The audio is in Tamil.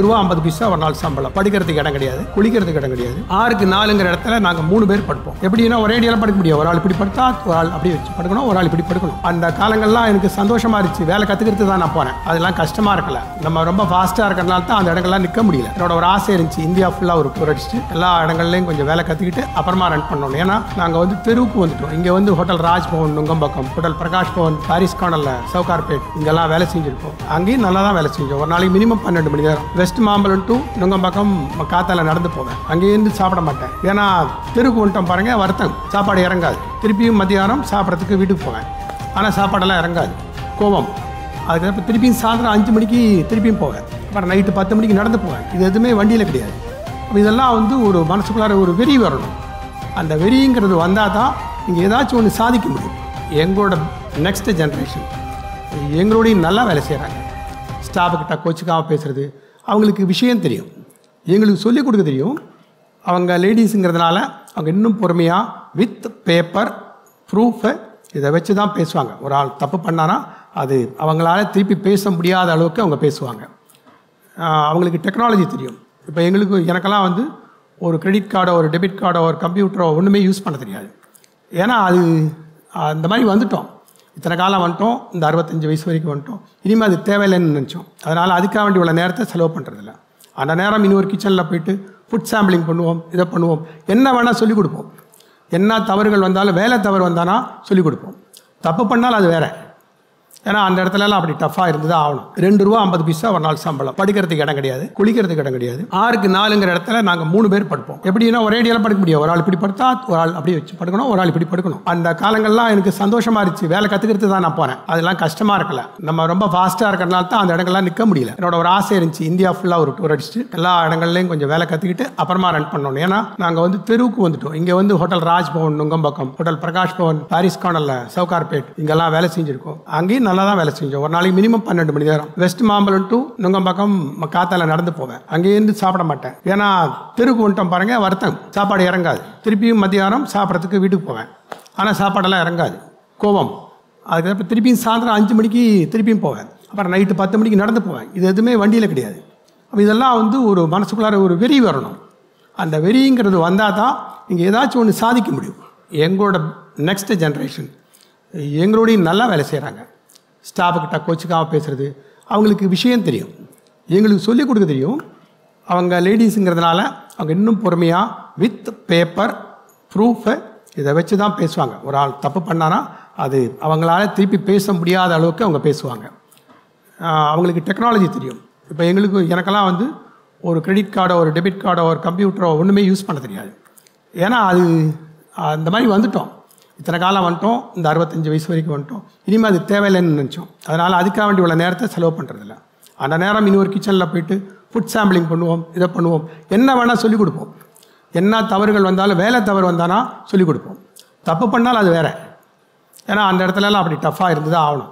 ரூபா 50 பைசா ஒரு நாள் சம்பளம். படிக்கிறதுக்கு இடம் கிடையாது, குளிக்கிறதுக்கு இடம் கிடையாது. 6க்கு 4ங்கிற இடத்துல நாங்கள் 3 பேர் படுப்போம். எப்படின்னா ஒரே அடியெல்லாம் படுக்க முடியாது. ஒரு ஆள் இப்படி படுத்தா ஒரு ஆள் அப்படியே வச்சு படுக்கணும், ஒரு ஆள் இப்படி படுக்கணும். அந்த காலங்கள்லாம் எனக்கு சந்தோஷமா இருந்துச்சு. வேலை கற்றுக்கிறது தான் நான் போனேன். அதெல்லாம் கஷ்டமா இருக்கல. நம்ம ரொம்ப ஃபாஸ்ட்டாக இருக்கிறனால தான் அந்த இடங்கள்லாம் நிற்க முடியல. என்னோட ஒரு ஆசை இருந்துச்சு, இந்தியா ஃபுல்லாக ஒரு டூர் அடிச்சுட்டு எல்லா இடங்கள்லையும் கொஞ்சம் வேலை கற்றுக்கிட்டு அப்புறமா ரன் பண்ணணும். ஏன்னா நாங்கள் வந்து தெருவுக்கு வந்துட்டோம். இங்கே வந்து ஹோட்டல் ராஜ்பவன் நுங்கம்பாக்கம், ஹோட்டல் பிரகாஷ் பவன் பாரிஸ் கார்னரில் சவுகார்பேட் இங்கெல்லாம் வேலை செஞ்சுருக்கோம். அங்கேயும் நல்லா தான் வேலை செஞ்சோம். ஒரு நாளைக்கு மினிமம் 12 மணி நேரம். வெஸ்ட் மாம்பலம் டு நுங்கம்பாக்கம் காத்தால நடந்து போவேன். அங்கேருந்து சாப்பிட மாட்டேன். ஏன்னா தெருக்கு வந்துட்டோம் பாருங்க, வருத்தம் சாப்பாடு இறங்காது. திருப்பியும் மத்தியானம் சாப்பிட்றதுக்கு வீட்டுக்கு போவேன். ஆனால் சாப்பாடெல்லாம் இறங்காது, கோவம். அதுக்கப்புறம் திருப்பியும் சாயந்தரம் 5 மணிக்கு திருப்பியும் போவேன். அப்புறம் நைட்டு 10 மணிக்கு நடந்து போவேன். இது எதுவுமே வண்டியில் கிடையாது. இதெல்லாம் வந்து ஒரு மனசுக்குள்ளார ஒரு வெறி வரணும். அந்த வெறிங்கிறது வந்தால் தான் இங்கே ஏதாச்சும் ஒன்று சாதிக்க முடியும். எங்களோட நெக்ஸ்ட் ஜென்ரேஷன் எங்களுடைய நல்லா வேலை செய்கிறாங்க. ஸ்டாஃபுக்கிட்ட கோச்சுக்காமல் பேசுகிறது, அவங்களுக்கு விஷயம் தெரியும், எங்களுக்கு சொல்லிக் கொடுக்க தெரியும். அவங்க லேடிஸுங்கிறதுனால அவங்க இன்னும் பொறுமையாக வித் பேப்பர் ப்ரூஃபை இதை வச்சு தான் பேசுவாங்க. ஒரு ஆள் தப்பு பண்ணானா அது அவங்களால திருப்பி பேச முடியாத அளவுக்கு அவங்க பேசுவாங்க. அவங்களுக்கு டெக்னாலஜி தெரியும். இப்போ எனக்கெல்லாம் வந்து ஒரு கிரெடிட் கார்டோ ஒரு டெபிட் கார்டோ ஒரு கம்ப்யூட்டரோ ஒன்றுமே யூஸ் பண்ண தெரியாது. ஏன்னா அது அந்த மாதிரி வந்துட்டோம். இத்தனை காலம் வந்துட்டோம், இந்த 65 வயசு வரைக்கும் வந்துட்டோம். இனிமேல் அது தேவையில்லைன்னு நினச்சோம். அதனால் அதுக்காக வேண்டி இவ்வளோ நேரத்தை செலவு பண்ணுறதில்ல. அந்த நேரம் இன்னொரு கிச்சனில் போயிட்டு ஃபுட் சாம்பிளிங் பண்ணுவோம், இதை பண்ணுவோம், என்ன வேணால் சொல்லிக் கொடுப்போம். என்ன தவறுகள் வந்தாலும், வேலை தவறு வந்தானா சொல்லிக் கொடுப்போம். தப்பு பண்ணாலும் அது வேறு. ஏன்னா அந்த இடத்துலலாம் அப்படி டஃப்பாக இருந்து தான் ஆகணும். ரூபா 50 பைசா ஒரு நாள் சம்பளம். படிக்கிறதுக்கு இடம் கிடையாது, குளிக்கிறதுக்கு இடம் கிடையாது. 6க்கு 4ங்கிற இடத்துல நாங்கள் 3 பேர் படுப்போம். எப்படின்னா ஒரே அடியெல்லாம் படுக்க முடியாது. ஒரு ஆள் இப்படி படுத்தா ஒரு ஆள் அப்படியே வச்சு படுக்கணும், ஒரு ஆள் இப்படி படுக்கணும். அந்த காலங்கள்லாம் எனக்கு சந்தோஷமா இருந்துச்சு. வேலை கற்றுக்கிறது தான் நான் போனேன். அதெல்லாம் கஷ்டமா இருக்கல. நம்ம ரொம்ப ஃபாஸ்ட்டாக இருக்கிறனால தான் அந்த இடங்கள்லாம் நிற்க முடியல. என்னோட ஒரு ஆசை இருந்துச்சு, இந்தியா ஃபுல்லாக ஒரு டூர் அடிச்சுட்டு எல்லா இடங்கள்லையும் கொஞ்சம் வேலை கற்றுக்கிட்டு அப்புறமா ரன் பண்ணணும். ஏன்னா நாங்கள் வந்து தெருவுக்கு வந்துட்டோம். இங்கே வந்து ஹோட்டல் ராஜ்பவன் நுங்கம்பாக்கம், ஹோட்டல் பிரகாஷ் பவன் பாரிஸ் கார்னரில் சவுகார்பேட் இங்கெல்லாம் வேலை செஞ்சுருக்கோம். அங்கேயும் நல்லா தான் வேலை செஞ்சோம். ஒரு நாளைக்கு மினிமம் 12 மணி நேரம். வெஸ்ட் மாம்பலம் டு நுங்கம்பாக்கம் காத்தால நடந்து போவேன். அங்கேருந்து சாப்பிட மாட்டேன். ஏன்னா தெருக்கு வந்துட்டோம் பாருங்க, வருத்தம் சாப்பாடு இறங்காது. திருப்பியும் மத்தியானம் சாப்பிட்றதுக்கு வீட்டுக்கு போவேன். ஆனால் சாப்பாடெல்லாம் இறங்காது, கோவம். அதுக்கப்புறம் திருப்பியும் சாயந்தரம் 5 மணிக்கு திருப்பியும் போவேன். அப்புறம் நைட்டு 10 மணிக்கு நடந்து போவேன். இது எதுவுமே வண்டியில் கிடையாது. இதெல்லாம் வந்து ஒரு மனசுக்குள்ளார ஒரு வெறி வரணும். அந்த வெறிங்கிறது வந்தால் தான் இங்கே ஏதாச்சும் ஒன்று சாதிக்க முடியும். எங்களோட நெக்ஸ்ட் ஜென்ரேஷன் எங்களுடைய நல்லா வேலை செய்கிறாங்க. ஸ்டாஃபுக்கிட்ட கோச்சுக்காமல் பேசுகிறது, அவங்களுக்கு விஷயம் தெரியும், எங்களுக்கு சொல்லிக் கொடுக்க தெரியும். அவங்க லேடிஸுங்கிறதுனால அவங்க இன்னும் பொறுமையாக வித் பேப்பர் ப்ரூஃபை இதை வச்சு தான் பேசுவாங்க. ஒரு ஆள் தப்பு பண்ணானா அது அவங்களால திருப்பி பேச முடியாத அளவுக்கு அவங்க பேசுவாங்க. அவங்களுக்கு டெக்னாலஜி தெரியும். இப்போ எனக்கெல்லாம் வந்து ஒரு கிரெடிட் கார்டோ ஒரு டெபிட் கார்டோ ஒரு கம்ப்யூட்டரோ ஒன்றுமே யூஸ் பண்ண தெரியாது. ஏன்னா அது அந்த மாதிரி வந்துட்டோம். இத்தனை காலம் வந்துட்டோம், இந்த 65 வயசு வரைக்கும் வந்துட்டோம். இனிமேல் அது தேவையில்லைன்னு நினச்சோம். அதனால் அதுக்காக வேண்டி இவ்வளோ நேரத்தை செலவு பண்ணுறதில்ல. அந்த நேரம் இன்னொரு கிச்சனில் போயிட்டு ஃபுட் சாம்பிளிங் பண்ணுவோம், இதை பண்ணுவோம், என்ன வேணால் சொல்லிக் கொடுப்போம். என்ன தவறுகள் வந்தாலும், வேலை தவறு வந்தானா சொல்லிக் கொடுப்போம். தப்பு பண்ணாலும் அது வேறு. ஏன்னா அந்த இடத்துலலாம் அப்படி டஃப்பாக இருந்து தான் ஆகணும்.